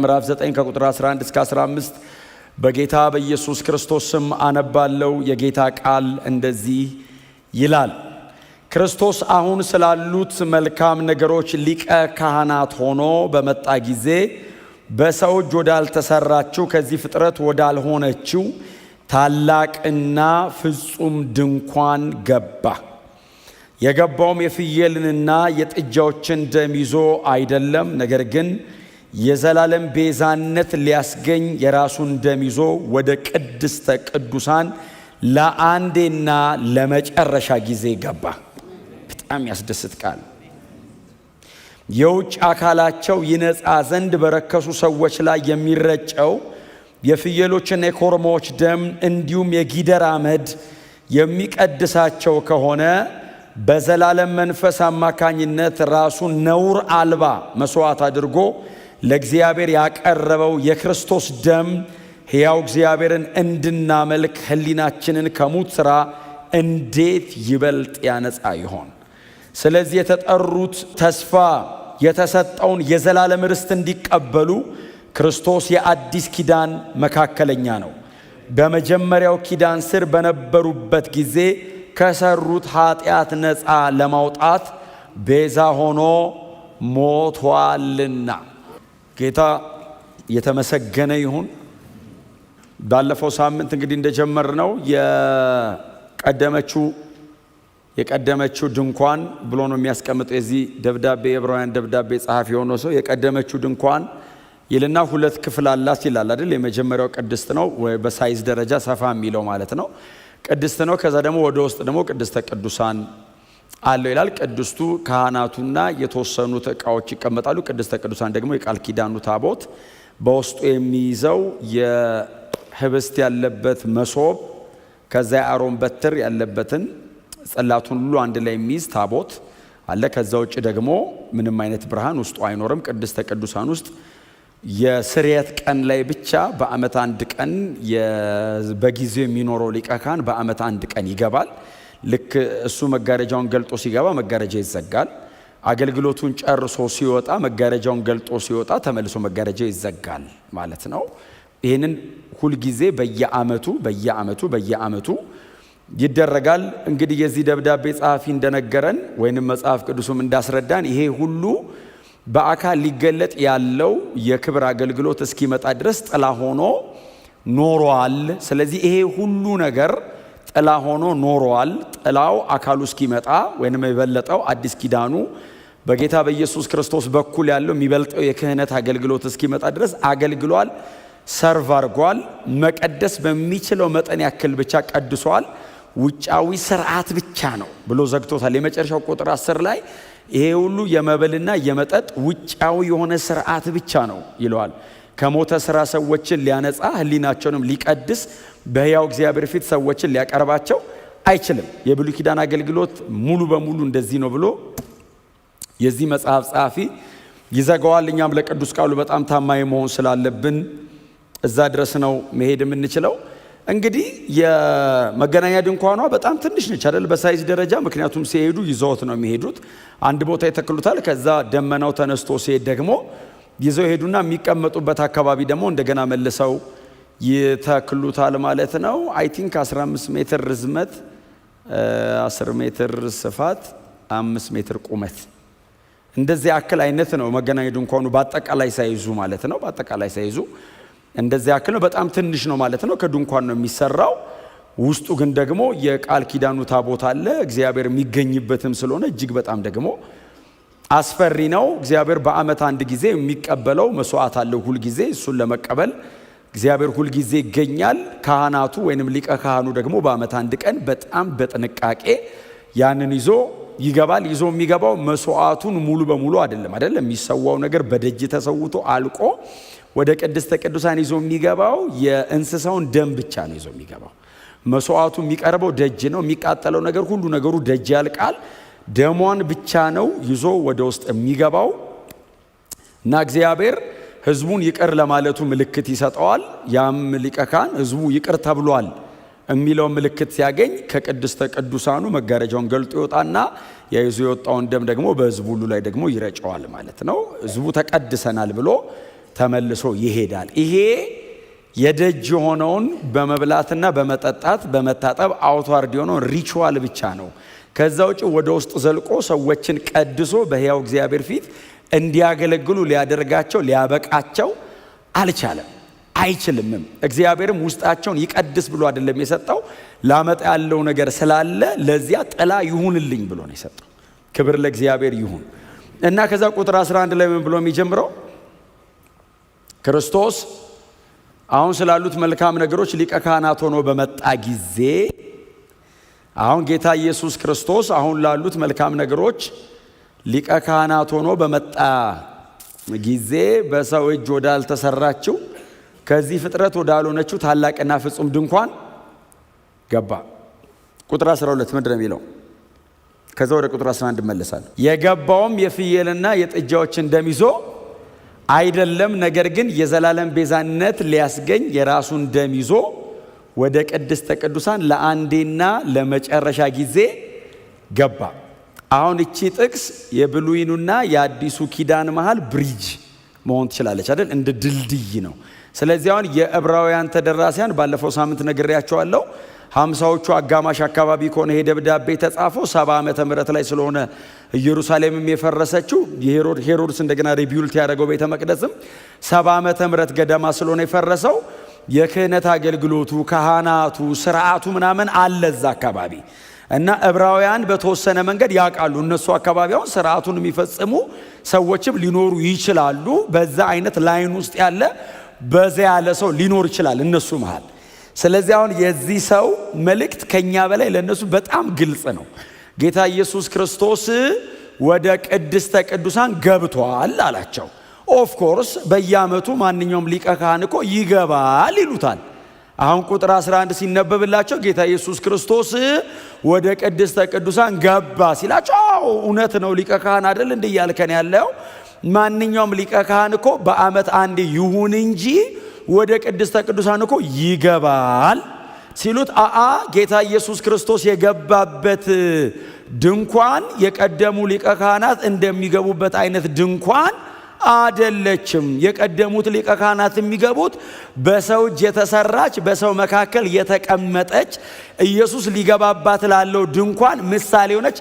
ምዕራፍ 9 ከቁጥር 11 እስከ 15 በጌታ በኢየሱስ ክርስቶስ ስም አነባለው። የጌታ ቃል እንደዚህ ይላል። ክርስቶስ አሁን ስላሉት መልካም ነገሮች ሊቀ ካህናት ሆኖ በመጣ ጊዜ በሰው እጅ ወዳልተሰራችው ከዚህ ፍጥረት ወዳልሆነችው ታላቅና ፍጹም ድንኳን ገባ። የገባውም የፍየልንና የጥጃዎችን ደም ይዞ አይደለም፣ ነገር ግን የዘላለም ቤዛነት ሊያስገኝ የራሱን ደም ይዞ ወደ ቅድስተ ቅዱሳን ለአንዴና ለመጨረሻ ጊዜ ገባ። በጣም ያስደስት ቃል። የውጭ አካላቸው ይነጻ ዘንድ በረከሱ ሰዎች ላይ የሚረጨው የፍየሎችና የኮርማዎች ደም እንዲሁም የጊደር አመድ የሚቀድሳቸው ከሆነ በዘላለም መንፈስ አማካኝነት ራሱን ነውር አልባ መስዋዕት አድርጎ ለእግዚአብሔር ያቀረበው የክርስቶስ ደም ሕያው እግዚአብሔርን እንድናመልክ ሕሊናችንን ከሙት ሥራ እንዴት ይበልጥ ያነጻ ይሆን? ስለዚህ የተጠሩት ተስፋ የተሰጠውን የዘላለም ርስት እንዲቀበሉ ክርስቶስ የአዲስ ኪዳን መካከለኛ ነው። በመጀመሪያው ኪዳን ስር በነበሩበት ጊዜ ከሰሩት ኃጢአት ነፃ ለማውጣት ቤዛ ሆኖ ሞቷልና። ጌታ የተመሰገነ ይሁን። ባለፈው ሳምንት እንግዲህ እንደጀመርነው የቀደመችው ድንኳን ብሎ ነው የሚያስቀምጠው የዚህ ደብዳቤ የዕብራውያን ደብዳቤ ጸሐፊ የሆነው ሰው። የቀደመችው ድንኳን ይልና ሁለት ክፍል አላት ይላል አይደል? የመጀመሪያው ቅድስት ነው፣ በሳይዝ ደረጃ ሰፋ የሚለው ማለት ነው። ቅድስት ነው። ከዛ ደግሞ ወደ ውስጥ ደግሞ ቅድስተ ቅዱሳን አለው ይላል። ቅድስቱ ካህናቱና የተወሰኑት ዕቃዎች ይቀመጣሉ። ቅድስተ ቅዱሳን ደግሞ የቃል ኪዳኑ ታቦት፣ በውስጡ የሚይዘው የህብስት ያለበት መሶብ፣ ከዛ የአሮን በትር ያለበትን ጽላቱን ሁሉ አንድ ላይ የሚይዝ ታቦት አለ። ከዛ ውጭ ደግሞ ምንም አይነት ብርሃን ውስጡ አይኖርም። ቅድስተ ቅዱሳን ውስጥ የስርየት ቀን ላይ ብቻ በዓመት አንድ ቀን በጊዜው የሚኖረው ሊቀ ካህን በዓመት አንድ ቀን ይገባል። ልክ እሱ መጋረጃውን ገልጦ ሲገባ መጋረጃ ይዘጋል። አገልግሎቱን ጨርሶ ሲወጣ መጋረጃውን ገልጦ ሲወጣ ተመልሶ መጋረጃ ይዘጋል ማለት ነው። ይህንን ሁልጊዜ በየዓመቱ ይደረጋል። እንግዲህ የዚህ ደብዳቤ ጸሐፊ እንደነገረን ወይንም መጽሐፍ ቅዱስም እንዳስረዳን ይሄ ሁሉ በአካል ሊገለጥ ያለው የክብር አገልግሎት እስኪመጣ ድረስ ጥላ ሆኖ ኖሯል። ስለዚህ ይሄ ሁሉ ነገር ጥላ ሆኖ ኖሯል። ጥላው አካሉ እስኪመጣ ወይንም የበለጠው አዲስ ኪዳኑ በጌታ በኢየሱስ ክርስቶስ በኩል ያለው የሚበልጠው የክህነት አገልግሎት እስኪመጣ ድረስ አገልግሏል፣ ሰርቭ አድርጓል። መቀደስ በሚችለው መጠን ያክል ብቻ ቀድሷል። ውጫዊ ስርዓት ብቻ ነው ብሎ ዘግቶታል። የመጨረሻው ቁጥር 10 ላይ ይሄ ሁሉ የመብልና የመጠጥ ውጫዊ የሆነ ስርዓት ብቻ ነው ይለዋል። ከሞተ ስራ ሰዎችን ሊያነጻ ሕሊናቸውንም ሊቀድስ በሕያው እግዚአብሔር ፊት ሰዎችን ሊያቀርባቸው አይችልም። የብሉይ ኪዳን አገልግሎት ሙሉ በሙሉ እንደዚህ ነው ብሎ የዚህ መጽሐፍ ጸሐፊ ይዘጋዋል። እኛም ለቅዱስ ቃሉ በጣም ታማኝ መሆን ስላለብን እዛ ድረስ ነው መሄድ የምንችለው። እንግዲህ የመገናኛ ድንኳኗ በጣም ትንሽ ነች አይደል? በሳይዝ ደረጃ። ምክንያቱም ሲሄዱ ይዘውት ነው የሚሄዱት። አንድ ቦታ ይተክሉታል። ከዛ ደመናው ተነስቶ ሲሄድ ደግሞ ይዘው ሄዱና የሚቀመጡበት አካባቢ ደግሞ እንደገና መልሰው ይተክሉታል ማለት ነው። አይ ቲንክ 15 ሜትር ርዝመት፣ 10 ሜትር ስፋት፣ 5 ሜትር ቁመት እንደዚህ አክል አይነት ነው መገናኛ ድንኳኑ በአጠቃላይ ሳይዙ ማለት ነው። በአጠቃላይ ሳይዙ እንደዚህ አክል ነው። በጣም ትንሽ ነው ማለት ነው። ከድንኳን ነው የሚሰራው። ውስጡ ግን ደግሞ የቃል ኪዳኑ ታቦት አለ። እግዚአብሔር የሚገኝበትም ስለሆነ እጅግ በጣም ደግሞ አስፈሪ ነው። እግዚአብሔር በዓመት አንድ ጊዜ የሚቀበለው መስዋዕት አለው ሁል ጊዜ። እሱን ለመቀበል እግዚአብሔር ሁል ጊዜ ይገኛል። ካህናቱ ወይንም ሊቀ ካህኑ ደግሞ በዓመት አንድ ቀን በጣም በጥንቃቄ ያንን ይዞ ይገባል። ይዞ የሚገባው መስዋዕቱን ሙሉ በሙሉ አይደለም የሚሰዋው ነገር በደጅ ተሰውቶ አልቆ ወደ ቅድስተ ቅዱሳን ይዞ የሚገባው የእንስሳውን ደም ብቻ ነው ይዞ የሚገባው። መስዋዕቱ የሚቀርበው ደጅ ነው። የሚቃጠለው ነገር ሁሉ ነገሩ ደጅ ያልቃል። ደሟን ብቻ ነው ይዞ ወደ ውስጥ የሚገባው እና እግዚአብሔር ሕዝቡን ይቅር ለማለቱ ምልክት ይሰጠዋል። ያም ሊቀ ካህን ሕዝቡ ይቅር ተብሏል የሚለው ምልክት ሲያገኝ ከቅድስተ ቅዱሳኑ መጋረጃውን ገልጦ ይወጣና የይዞ የወጣውን ደም ደግሞ በሕዝቡ ሁሉ ላይ ደግሞ ይረጨዋል ማለት ነው። ሕዝቡ ተቀድሰናል ብሎ ተመልሶ ይሄዳል። ይሄ የደጅ የሆነውን በመብላትና በመጠጣት በመታጠብ አውትዋርድ የሆነውን ሪቹዋል ብቻ ነው። ከዛ ውጭ ወደ ውስጥ ዘልቆ ሰዎችን ቀድሶ በሕያው እግዚአብሔር ፊት እንዲያገለግሉ ሊያደርጋቸው ሊያበቃቸው አልቻለም፣ አይችልምም። እግዚአብሔርም ውስጣቸውን ይቀድስ ብሎ አይደለም የሰጠው፣ ላመጣ ያለው ነገር ስላለ ለዚያ ጥላ ይሁንልኝ ብሎ ነው የሰጠው። ክብር ለእግዚአብሔር ይሁን እና ከዛ ቁጥር 11 ላይ ምን ብሎ የሚጀምረው ክርስቶስ አሁን ስላሉት መልካም ነገሮች ሊቀ ካህናት ሆኖ በመጣ ጊዜ አሁን ጌታ ኢየሱስ ክርስቶስ አሁን ላሉት መልካም ነገሮች ሊቀ ካህናት ሆኖ በመጣ ጊዜ በሰው እጅ ወዳልተሰራችው ከዚህ ፍጥረት ወዳልሆነችው ታላቅና ፍጹም ድንኳን ገባ። ቁጥር 12 ምንድን ነው የሚለው? ከዛ ወደ ቁጥር 11 እመለሳለሁ። የገባውም የፍየልና የጥጃዎችን ደም ይዞ አይደለም፣ ነገር ግን የዘላለም ቤዛነት ሊያስገኝ የራሱን ደም ይዞ ወደ ቅድስተ ቅዱሳን ለአንዴና ለመጨረሻ ጊዜ ገባ። አሁን እቺ ጥቅስ የብሉይኑና የአዲሱ ኪዳን መሃል ብሪጅ መሆን ትችላለች አይደል? እንደ ድልድይ ነው። ስለዚህ አሁን የዕብራውያን ተደራሲያን ባለፈው ሳምንት ነግሬያቸዋለሁ። 50ዎቹ አጋማሽ አካባቢ ከሆነ ይሄ ደብዳቤ ተጻፈው 70 ዓመተ ምህረት ላይ ስለሆነ ኢየሩሳሌምም የፈረሰችው ሄሮድስ እንደገና ሪቢውልት ያደረገው ቤተ መቅደስም 70 ዓመተ ምህረት ገደማ ስለሆነ የፈረሰው የክህነት አገልግሎቱ ካህናቱ ስርዓቱ ምናምን አለዛ አካባቢ እና ዕብራውያን በተወሰነ መንገድ ያውቃሉ። እነሱ አካባቢ አሁን ስርዓቱን የሚፈጽሙ ሰዎችም ሊኖሩ ይችላሉ። በዛ አይነት ላይን ውስጥ ያለ በዛ ያለ ሰው ሊኖር ይችላል እነሱ መሃል። ስለዚህ አሁን የዚህ ሰው መልእክት ከኛ በላይ ለነሱ በጣም ግልጽ ነው። ጌታ ኢየሱስ ክርስቶስ ወደ ቅድስተ ቅዱሳን ገብቷል አላቸው። ኦፍ ኮርስ በየዓመቱ ማንኛውም ሊቀ ካህን እኮ ይገባል ይሉታል። አሁን ቁጥር 11 ሲነበብላቸው ጌታ ኢየሱስ ክርስቶስ ወደ ቅድስተ ቅዱሳን ገባ ሲላቸው አዎ እውነት ነው፣ ሊቀ ካህን አይደል እንዴ ያልከን ያለው? ማንኛውም ሊቀ ካህን እኮ በዓመት አንዴ ይሁን እንጂ ወደ ቅድስተ ቅዱሳን እኮ ይገባል ሲሉት ጌታ ኢየሱስ ክርስቶስ የገባበት ድንኳን የቀደሙ ሊቀ ካህናት እንደሚገቡበት አይነት ድንኳን አደለችም። የቀደሙት ሊቀ ካህናት የሚገቡት በሰው እጅ የተሰራች በሰው መካከል የተቀመጠች ኢየሱስ ሊገባባት ላለው ድንኳን ምሳሌ ሆነች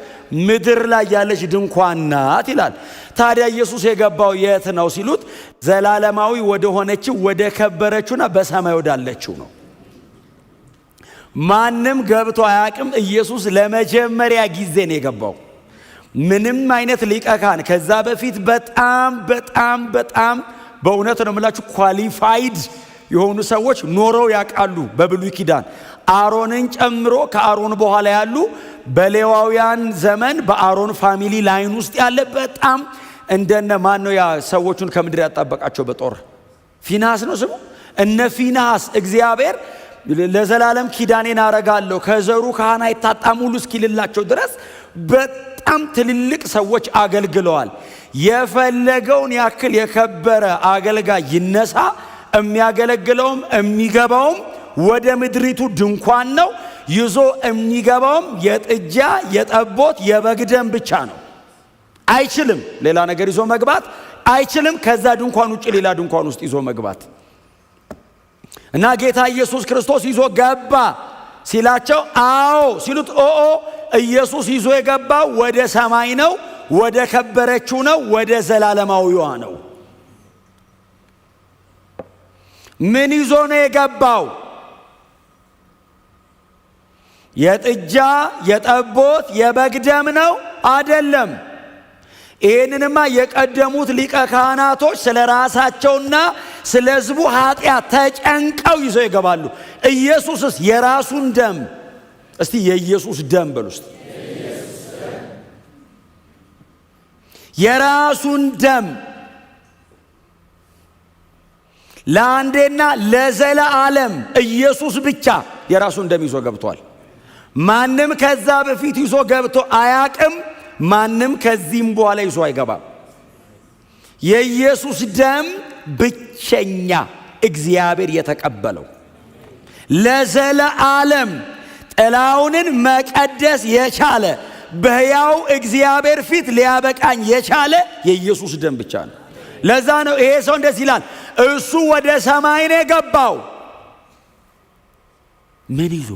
ምድር ላይ ያለች ድንኳን ናት ይላል። ታዲያ ኢየሱስ የገባው የት ነው ሲሉት ዘላለማዊ ወደ ሆነችው ወደ ከበረችውና በሰማይ ወዳለችው ነው። ማንም ገብቶ አያውቅም። ኢየሱስ ለመጀመሪያ ጊዜ ነው የገባው። ምንም አይነት ሊቀ ካህን ከዛ በፊት በጣም በጣም በጣም በእውነት ነው የምላችሁ ኳሊፋይድ የሆኑ ሰዎች ኖረው ያውቃሉ። በብሉይ ኪዳን አሮንን ጨምሮ ከአሮን በኋላ ያሉ በሌዋውያን ዘመን በአሮን ፋሚሊ ላይን ውስጥ ያለ በጣም እንደነ ማን ነው ያ ሰዎቹን ከምድር ያጣበቃቸው በጦር ፊናስ ነው ስሙ። እነ ፊናስ እግዚአብሔር ለዘላለም ኪዳኔን አረጋለሁ ከዘሩ ካህን አይታጣም ሁሉ እስኪልላቸው ድረስ በጣም ትልልቅ ሰዎች አገልግለዋል። የፈለገውን ያክል የከበረ አገልጋይ ይነሳ፣ የሚያገለግለውም የሚገባውም ወደ ምድሪቱ ድንኳን ነው። ይዞ የሚገባውም የጥጃ የጠቦት የበግ ደም ብቻ ነው። አይችልም ሌላ ነገር ይዞ መግባት አይችልም። ከዛ ድንኳን ውጭ ሌላ ድንኳን ውስጥ ይዞ መግባት እና ጌታ ኢየሱስ ክርስቶስ ይዞ ገባ ሲላቸው አዎ ሲሉት ኢየሱስ ይዞ የገባው ወደ ሰማይ ነው፣ ወደ ከበረችው ነው፣ ወደ ዘላለማዊዋ ነው። ምን ይዞ ነው የገባው? የጥጃ የጠቦት የበግ ደም ነው አይደለም። ይህንንማ የቀደሙት ሊቀ ካህናቶች ስለ ራሳቸውና ስለ ሕዝቡ ኃጢአት ተጨንቀው ይዘው ይገባሉ። ኢየሱስስ የራሱን ደም እስቲ የኢየሱስ ደም በሉ እስቲ የራሱን ደም ለአንዴና ለዘላለም ኢየሱስ ብቻ የራሱን ደም ይዞ ገብቷል። ማንም ከዛ በፊት ይዞ ገብቶ አያቅም። ማንም ከዚህም በኋላ ይዞ አይገባም። የኢየሱስ ደም ብቸኛ እግዚአብሔር የተቀበለው ለዘላለም ጥላውንን መቀደስ የቻለ በሕያው እግዚአብሔር ፊት ሊያበቃኝ የቻለ የኢየሱስ ደም ብቻ ነው። ለዛ ነው ይሄ ሰው እንደዚህ ይላል፣ እሱ ወደ ሰማይ ነው የገባው። ምን ይዞ?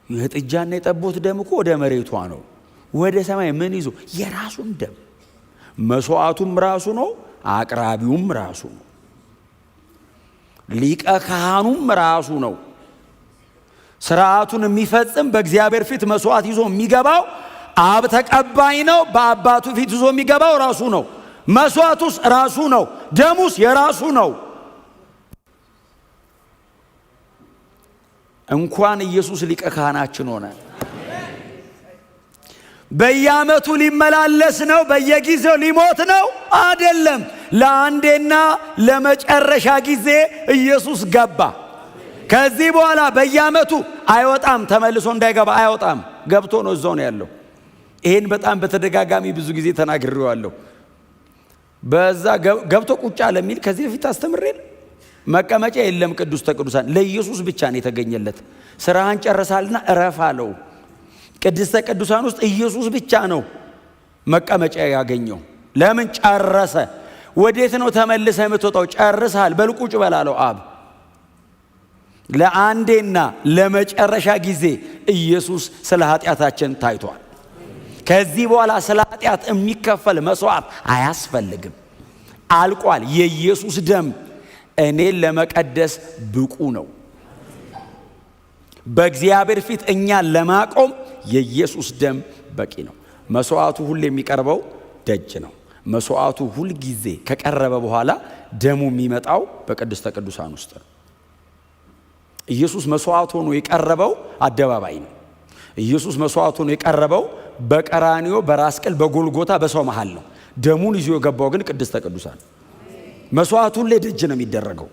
የጥጃና የጠቦት ደም እኮ ወደ መሬቷ ነው። ወደ ሰማይ ምን ይዞ? የራሱን ደም። መስዋዕቱም ራሱ ነው፣ አቅራቢውም ራሱ ነው፣ ሊቀ ካህኑም ራሱ ነው። ስርዓቱን የሚፈጽም በእግዚአብሔር ፊት መስዋዕት ይዞ የሚገባው አብ ተቀባይ ነው። በአባቱ ፊት ይዞ የሚገባው ራሱ ነው። መስዋዕቱስ ራሱ ነው፣ ደሙስ የራሱ ነው። እንኳን ኢየሱስ ሊቀ ካህናችን ሆነ። በየዓመቱ ሊመላለስ ነው፣ በየጊዜው ሊሞት ነው አይደለም። ለአንዴና ለመጨረሻ ጊዜ ኢየሱስ ገባ። ከዚህ በኋላ በየዓመቱ አይወጣም፣ ተመልሶ እንዳይገባ አይወጣም። ገብቶ ነው እዛው ነው ያለው። ይሄን በጣም በተደጋጋሚ ብዙ ጊዜ ተናግሬዋለሁ። በዛ ገብቶ ቁጭ አለ የሚል ከዚህ በፊት አስተምሬል። መቀመጫ የለም ቅድስተ ቅዱሳን ለኢየሱስ ብቻ ነው የተገኘለት። ስራህን ጨርሳልና እረፍ አለው። ቅድስተ ቅዱሳን ውስጥ ኢየሱስ ብቻ ነው መቀመጫ ያገኘው። ለምን ጨረሰ? ወዴት ነው ተመልሰ የምትወጣው? ጨርሳል፣ በል ቁጭ በላለው አብ። ለአንዴና ለመጨረሻ ጊዜ ኢየሱስ ስለ ኃጢአታችን ታይቷል። ከዚህ በኋላ ስለ ኃጢአት የሚከፈል መስዋዕት አያስፈልግም፣ አልቋል። የኢየሱስ ደም እኔን ለመቀደስ ብቁ ነው። በእግዚአብሔር ፊት እኛን ለማቆም የኢየሱስ ደም በቂ ነው። መስዋዕቱ ሁሌ የሚቀርበው ደጅ ነው። መስዋዕቱ ሁል ጊዜ ከቀረበ በኋላ ደሙ የሚመጣው በቅድስተ ቅዱሳን ውስጥ ነው። ኢየሱስ መስዋዕት ሆኖ የቀረበው አደባባይ ነው። ኢየሱስ መስዋዕት ሆኖ የቀረበው በቀራንዮ በራስ ቅል በጎልጎታ በሰው መሃል ነው። ደሙን ይዞ የገባው ግን ቅድስተ ቅዱሳን። መስዋዕቱ ሁሌ ደጅ ነው የሚደረገው።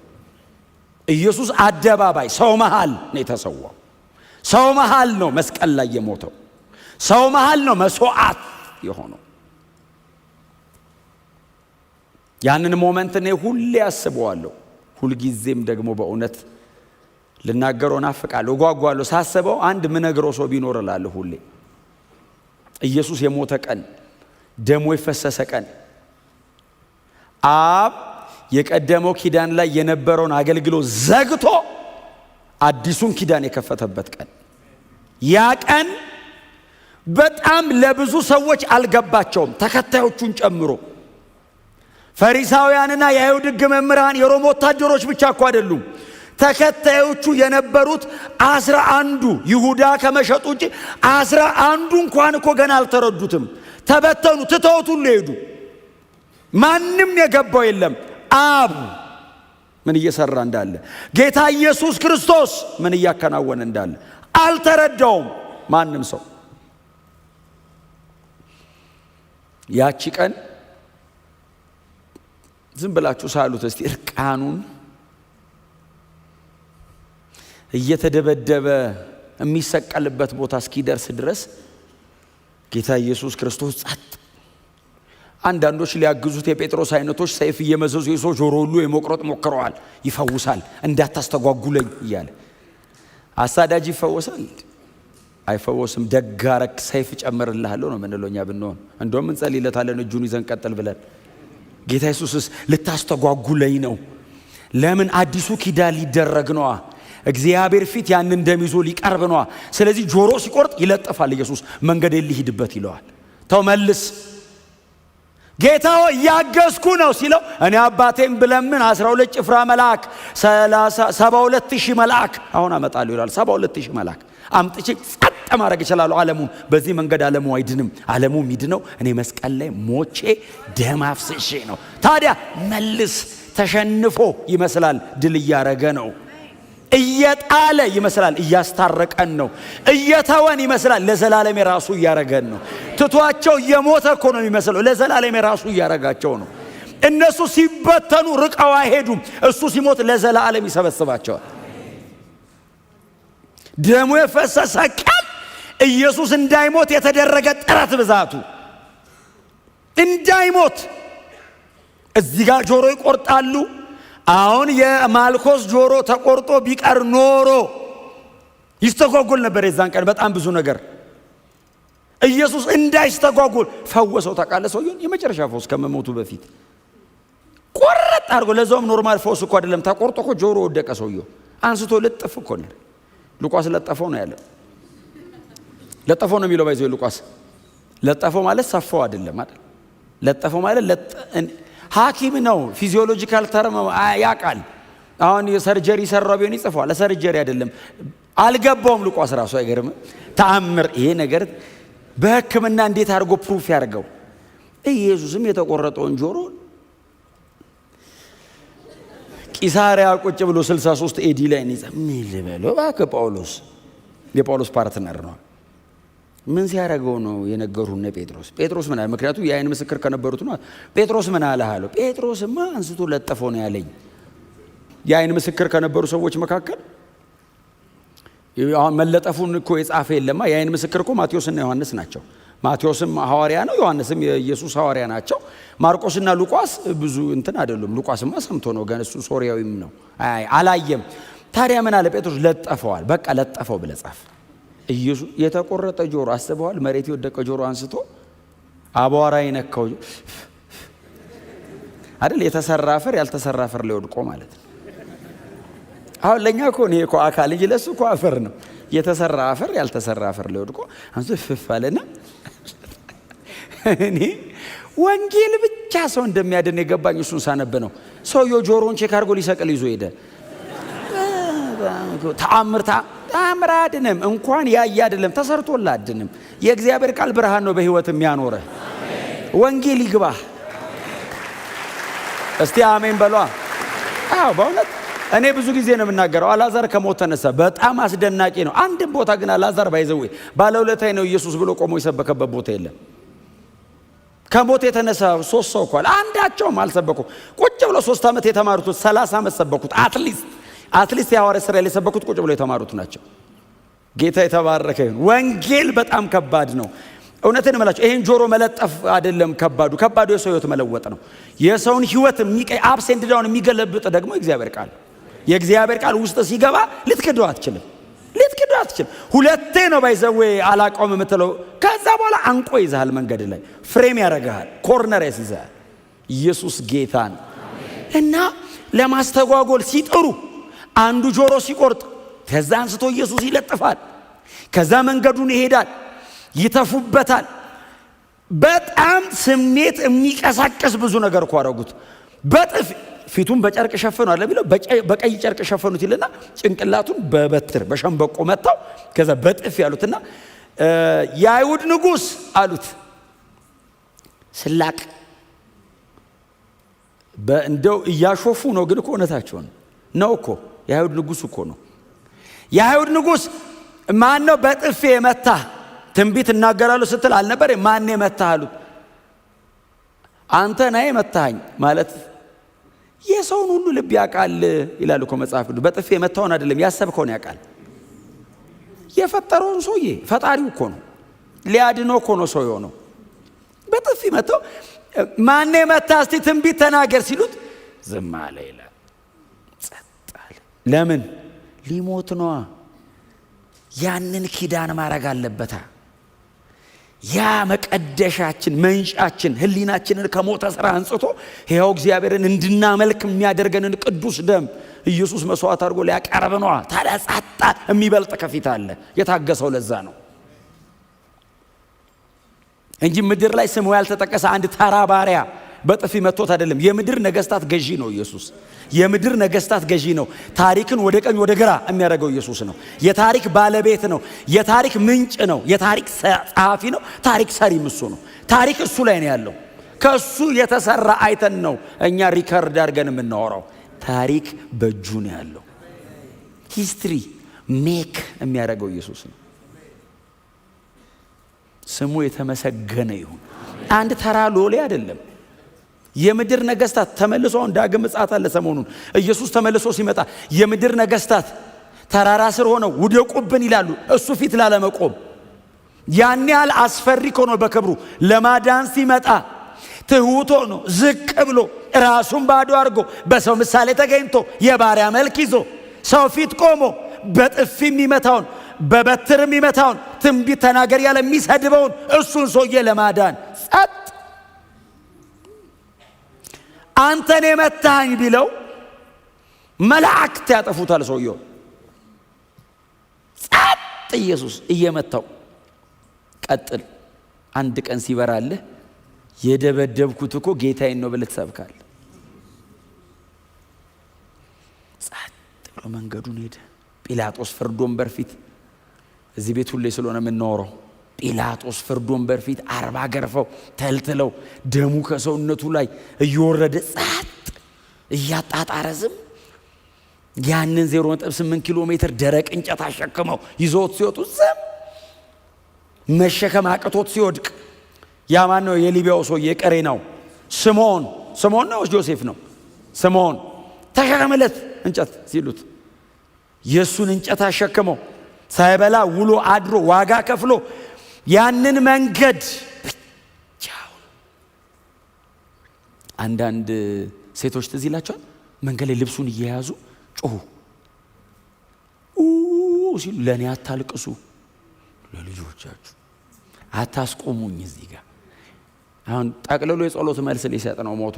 ኢየሱስ አደባባይ ሰው መሃል ነው የተሰዋው። ሰው መሃል ነው መስቀል ላይ የሞተው። ሰው መሃል ነው መስዋዕት የሆነው። ያንን ሞመንት እኔ ሁሌ አስበዋለሁ። ሁልጊዜም ደግሞ በእውነት ልናገረው ናፍቃለሁ፣ እጓጓለሁ። ሳስበው አንድ ምነግረው ሰው ቢኖር እላለሁ ሁሌ። ኢየሱስ የሞተ ቀን፣ ደሙ የፈሰሰ ቀን፣ አብ የቀደመው ኪዳን ላይ የነበረውን አገልግሎት ዘግቶ አዲሱን ኪዳን የከፈተበት ቀን። ያ ቀን በጣም ለብዙ ሰዎች አልገባቸውም፣ ተከታዮቹን ጨምሮ። ፈሪሳውያንና የአይሁድ ሕግ መምህራን የሮም ወታደሮች ብቻ እኮ አይደሉም። ተከታዮቹ የነበሩት 11 ይሁዳ ከመሸጡ ውጪ 11 እንኳን እኮ ገና አልተረዱትም። ተበተኑ፣ ትተውት ሁሉ ሄዱ። ማንም የገባው የለም። አብ ምን እየሰራ እንዳለ፣ ጌታ ኢየሱስ ክርስቶስ ምን እያከናወነ እንዳለ አልተረዳውም ማንም ሰው። ያቺ ቀን ዝም ብላችሁ ሳሉት እስቲ እርቃኑን እየተደበደበ የሚሰቀልበት ቦታ እስኪደርስ ድረስ ጌታ ኢየሱስ ክርስቶስ ጸጥ። አንዳንዶች ሊያግዙት የጴጥሮስ አይነቶች ሰይፍ እየመዘዙ የሰው ጆሮ ሁሉ የመቁረጥ ሞክረዋል። ይፈውሳል እንዳታስተጓጉለኝ እያለ። አሳዳጅ ይፈወሳል? አይፈወስም። ደጋረክ ሰይፍ ጨምርልሃለሁ ነው ምንለው እኛ ብንሆን። እንደውም እንጸልይለታለን እጁን ይዘን ቀጥል ብለን። ጌታ ኢየሱስስ ልታስተጓጉለኝ ነው። ለምን? አዲሱ ኪዳን ሊደረግ ነዋ። እግዚአብሔር ፊት ያንን ደም ይዞ ሊቀርብ ነዋ። ስለዚህ ጆሮ ሲቆርጥ ይለጥፋል። ኢየሱስ መንገድ ሊሄድበት ይለዋል። ተው መልስ። ጌታው እያገዝኩ ነው ሲለው እኔ አባቴን ብለምን 12 ጭፍራ መልአክ 72,000 መልአክ አሁን አመጣለሁ ይላል። 72,000 መልአክ አምጥቼ ጸጥ ማድረግ እችላለሁ ዓለሙን። በዚህ መንገድ ዓለሙ አይድንም። ዓለሙ የሚድነው እኔ መስቀል ላይ ሞቼ ደም አፍስሼ ነው። ታዲያ መልስ። ተሸንፎ ይመስላል ድል እያረገ ነው። እየጣለ ይመስላል እያስታረቀን ነው። እየተወን ይመስላል ለዘላለም የራሱ እያረገን ነው። ትቷቸው እየሞተ እኮ ነው የሚመስለው፣ ለዘላለም የራሱ እያረጋቸው ነው። እነሱ ሲበተኑ ርቀው አይሄዱም። እሱ ሲሞት ለዘላለም ይሰበስባቸዋል። ደሙ የፈሰሰ ቀን ኢየሱስ እንዳይሞት የተደረገ ጥረት ብዛቱ እንዳይሞት። እዚህ ጋር ጆሮ ይቆርጣሉ። አሁን የማልኮስ ጆሮ ተቆርጦ ቢቀር ኖሮ ይስተጓጎል ነበር። የዛን ቀን በጣም ብዙ ነገር። ኢየሱስ እንዳይስተጓጎል ፈወሰው። ታውቃለህ፣ ሰውየውን የመጨረሻ ፈውስ ከመሞቱ በፊት ቆረጥ አድርጎ ለዛውም ኖርማል ፈውስ እኮ አይደለም ተቆርጦ እኮ ጆሮ ወደቀ ሰውየው አንስቶ ልጥፍ እኮ ነው ሉቃስ ለጠፈው ነው ያለው ለጠፈው ነው የሚለው ባይዘው ሉቃስ ለጠፈው ማለት ሰፋው አይደለም አይደል ለጠፈው ማለት ሐኪም ነው ፊዚዮሎጂካል ተርም ያቃል አሁን የሰርጀሪ ሰራው ቢሆን ይጽፋል ለሰርጀሪ አይደለም አልገባውም ሉቃስ ራሱ አይገርም ተአምር ይሄ ነገር በህክምና እንዴት አድርጎ ፕሩፍ ያርገው ኢየሱስም የተቆረጠውን ጆሮ ቂሳሪያ ቁጭ ብሎ 63 ኤዲ ላይ ነው ምን ልበለው ባከ ጳውሎስ የጳውሎስ ፓርትነር ነው ምን ሲያረጋው ነው የነገሩን ጴጥሮስ ምን አለ ምክንያቱም የአይን ምስክር ከነበሩት ነው ጴጥሮስ ምን አለ አለው ጴጥሮስማ አንስቶ ለጠፈው ነው ያለኝ የአይን ምስክር ከነበሩ ሰዎች መካከል አሁን መለጠፉን እኮ የጻፈ የለማ የአይን ምስክር እኮ ማቴዎስና ዮሐንስ ናቸው ማቴዎስም ሐዋርያ ነው ዮሐንስም የኢየሱስ ሐዋርያ ናቸው ማርቆስና ሉቃስ ብዙ እንትን አይደሉም ሉቃስማ ሰምቶ ነው ገና እሱ ሶሪያዊም ነው አላየም ታዲያ ምን አለ ጴጥሮስ ለጠፈዋል በቃ ለጠፈው ብለህ ጻፍ ኢየሱስ የተቆረጠ ጆሮ አስበዋል መሬት የወደቀ ጆሮ አንስቶ አቧራ ይነካው አይደል የተሰራ አፈር ያልተሰራ አፈር ላይ ወድቆ ማለት ነው አሁን ለኛ እኮ ነው እኮ አካል እንጂ ለሱ እኮ አፈር ነው የተሰራ አፈር ያልተሰራ አፈር ላይ ወድቆ አንስቶ ፍፋለና እኔ ወንጌል ብቻ ሰው እንደሚያድን የገባኝ እሱን ሳነብ ነው ሰውየው ጆሮውን ቼክ አድርጎ ሊሰቅል ይዞ ሄደ ተአምር አይደለም እንኳን ያያ አይደለም ተሰርቶላ አይደለም የእግዚአብሔር ቃል ብርሃን ነው በህይወት የሚያኖረ ወንጌል ይግባ እስቲ አሜን በሏ አዎ በእውነት እኔ ብዙ ጊዜ ነው የምናገረው አላዛር ከሞት ተነሳ በጣም አስደናቂ ነው አንድም ቦታ ግን አላዛር ባይዘው ባለውለታይ ነው ኢየሱስ ብሎ ቆሞ የሰበከበት ቦታ የለም ከሞት የተነሳ 3 ሰው እንኳን አንዳቸውም አልሰበኩ ቁጭ ብሎ 3 ዓመት የተማሩት 30 ዓመት ሰበኩት አትሊስት የሐዋርያት ሥራ ላይ ሰበኩት ቁጭ ብሎ የተማሩት ናቸው ጌታ የተባረከ ይሁን ወንጌል በጣም ከባድ ነው እውነትን እምላችሁ ይሄን ጆሮ መለጠፍ አይደለም ከባዱ የሰው ህይወት መለወጥ ነው የሰውን ህይወት አፕስ ኤንድ ዳውን የሚገለብጥ ደግሞ የእግዚአብሔር ቃል ውስጥ ሲገባ ልትክደው አትችልም ሁለቴ ነው ባይዘው አላቆም የምትለው ከዛ በኋላ አንቆ ይዛል መንገድ ላይ ፍሬም ያረጋል ኮርነር ያስይዛል ኢየሱስ ጌታን እና ለማስተጓጎል ሲጥሩ አንዱ ጆሮ ሲቆርጥ ከዛ አንስቶ ኢየሱስ ይለጥፋል ከዛ መንገዱን ይሄዳል ይተፉበታል በጣም ስሜት የሚቀሳቀስ ብዙ ነገር እኮ አደረጉት በጥፍ ፊቱን በጨርቅ ሸፈኑ አለ ቢለው በቀይ ጨርቅ ሸፈኑት ይልና ጭንቅላቱን በበትር በሸንበቆ መታው ከዛ በጥፍ ያሉትና የአይሁድ ንጉስ አሉት ስላቅ እንደው እያሾፉ ነው ግን እኮ እውነታቸው ነው እኮ የአይሁድ ንጉስ እኮ ነው የአይሁድ ንጉስ ማን ነው በጥፍ የመታ ትንቢት እናገራለሁ ስትል አልነበር ማን የመታ አሉት አንተ ነህ የመታኝ ማለት የሰውን ሁሉ ልብ ያቃል ይላል እኮ መጽሐፍ ቅዱስ በጥፍ የመታውን አይደለም ያሰብከውን ያቃል የፈጠረውን ሰውዬ ፈጣሪው እኮ ነው ሊያድነው እኮ ነው ሰው የሆነው በጥፍ መታው ማን የመታ እስቲ ትንቢት ተናገር ሲሉት ዝም አለ ይላል ጸጥ አለ ለምን ሊሞት ነው ያንን ኪዳን ማረግ አለበታ ያ መቀደሻችን መንጫችን ህሊናችንን ከሞተ ስራ አንጽቶ ሕያው እግዚአብሔርን እንድናመልክ የሚያደርገንን ቅዱስ ደም ኢየሱስ መስዋዕት አድርጎ ሊያቀርብ ነው ታዲያ ጻጣ የሚበልጥ ከፊት አለ የታገሰው ለዛ ነው እንጂ ምድር ላይ ስሙ ያልተጠቀሰ አንድ ተራ ባሪያ በጥፊ መቶት አይደለም የምድር ነገስታት ገዢ ነው ኢየሱስ የምድር ነገስታት ገዢ ነው ታሪክን ወደ ቀኝ ወደ ግራ የሚያደርገው ኢየሱስ ነው የታሪክ ባለቤት ነው የታሪክ ምንጭ ነው የታሪክ ጸሐፊ ነው ታሪክ ሰሪም እሱ ነው ታሪክ እሱ ላይ ነው ያለው ከሱ የተሰራ አይተን ነው እኛ ሪከርድ አድርገን የምናወራው ታሪክ በእጁ ነው ያለው ሂስትሪ ሜክ የሚያደርገው ኢየሱስ ነው ስሙ የተመሰገነ ይሁን አንድ ተራ ሎሌ አይደለም የምድር ነገስታት ተመልሶ ዳግም ምጽአት አለ ሰሞኑን ኢየሱስ ተመልሶ ሲመጣ የምድር ነገስታት ተራራ ስር ሆነው ውደቁብን ይላሉ እሱ ፊት ላለመቆም ያን ያህል አስፈሪ ሆኖ በክብሩ ለማዳን ሲመጣ ትሁት ሆኖ ዝቅ ብሎ ራሱን ባዶ አድርጎ በሰው ምሳሌ ተገኝቶ የባሪያ መልክ ይዞ ሰው ፊት ቆሞ በጥፊ የሚመታውን በበትር የሚመታውን ትንቢት ተናገር ያለ የሚሰድበውን እሱን ሰውዬ ለማዳን ጸጥ አንተን የመታኝ ቢለው መላእክት ያጠፉታል ሰውየው። ጸጥ ኢየሱስ እየመታው ቀጥል። አንድ ቀን ሲበራልህ የደበደብኩት እኮ ጌታዬን ነው ብለህ ትሰብካለህ። ጸጥ ብሎ መንገዱን ሄደ። ጲላጦስ ፍርድ ወንበር ፊት፣ እዚህ ቤት ሁሌ ስለሆነ የምናወራው፣ ጲላጦስ ፍርድ ወንበር ፊት 40 ገርፈው ተልትለው ደሙ ከሰውነቱ ላይ እየወረደ ጸጥ እያጣጣረ ዝም ያንን 0.8 ኪሎ ሜትር ደረቅ እንጨት አሸክመው ይዞት ሲወጡ ዝም መሸከም አቅቶት ሲወድቅ ያ ማን ነው? የሊቢያው ሰው የቀሬናው ስምዖን ነው ዮሴፍ ነው? ስምዖን ተሸከመለት እንጨት ሲሉት የሱን እንጨት አሸክመው ሳይበላ ውሎ አድሮ ዋጋ ከፍሎ ያንን መንገድ ብቻው። አንዳንድ ሴቶች ትዝ ይላቸዋል መንገድ ላይ ልብሱን እየያዙ ጮሁ ሲሉ ለኔ አታልቅሱ፣ ለልጆቻችሁ አታስቆሙኝ። እዚህ ጋር አሁን ጠቅልሎ የጸሎት መልስ ሊሰጥ ነው ሞቶ።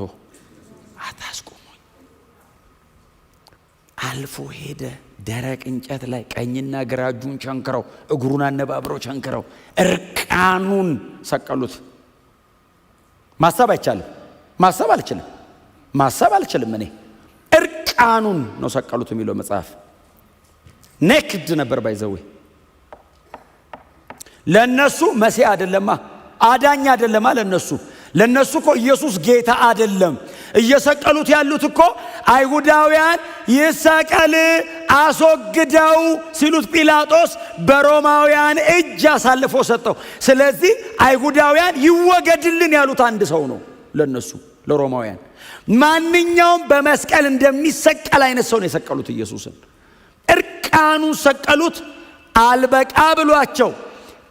አታስቆሙኝ። አልፎ ሄደ። ደረቅ እንጨት ላይ ቀኝና ግራ እጁን ቸንክረው እግሩን አነባብረው ቸንክረው እርቃኑን ሰቀሉት። ማሰብ አይቻልም። ማሰብ አልችልም እኔ። እርቃኑን ነው ሰቀሉት የሚለው መጽሐፍ። ኔክድ ነበር ባይዘዌ። ለነሱ መሲህ አይደለማ፣ አዳኝ አይደለማ። ለነሱ እኮ ኢየሱስ ጌታ አይደለም። እየሰቀሉት ያሉት እኮ አይሁዳውያን ይሰቀል አስወግደው ሲሉት ጲላጦስ በሮማውያን እጅ አሳልፎ ሰጠው። ስለዚህ አይሁዳውያን ይወገድልን ያሉት አንድ ሰው ነው ለነሱ ለሮማውያን። ማንኛውም በመስቀል እንደሚሰቀል አይነት ሰው ነው የሰቀሉት ኢየሱስን። እርቃኑን ሰቀሉት። አልበቃ ብሏቸው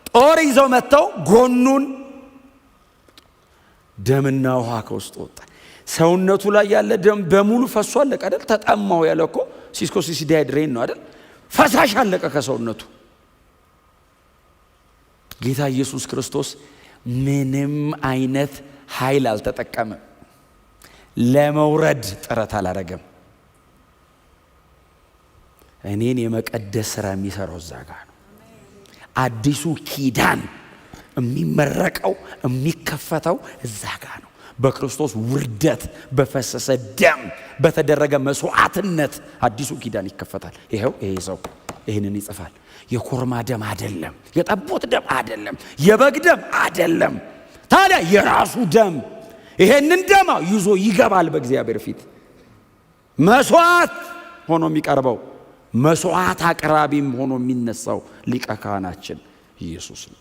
ጦር ይዘው መጥተው ጎኑን ደምና ውሃ ከውስጥ ወጣ። ሰውነቱ ላይ ያለ ደም በሙሉ ፈሶ አለቀ አይደል? ተጠማው ያለ እኮ ሲስኮሲስ ዲሃይድሬት ነው አይደል? ፈሳሽ አለቀ ከሰውነቱ። ጌታ ኢየሱስ ክርስቶስ ምንም አይነት ኃይል አልተጠቀመም። ለመውረድ ጥረት አላረገም። እኔን የመቀደስ ሥራ የሚሰራው እዛ ጋር ነው። አዲሱ ኪዳን የሚመረቀው የሚከፈተው እዛ ጋር ነው። በክርስቶስ ውርደት በፈሰሰ ደም በተደረገ መስዋዕትነት አዲሱ ኪዳን ይከፈታል። ይሄው ይሄ ሰው ይሄንን ይጽፋል። የኮርማ ደም አይደለም፣ የጠቦት ደም አይደለም፣ የበግ ደም አይደለም። ታዲያ የራሱ ደም ይሄንን ደም ይዞ ይገባል በእግዚአብሔር ፊት። መስዋዕት ሆኖ የሚቀርበው መስዋዕት አቅራቢም ሆኖ የሚነሳው ሊቀ ካህናችን ኢየሱስ ነው።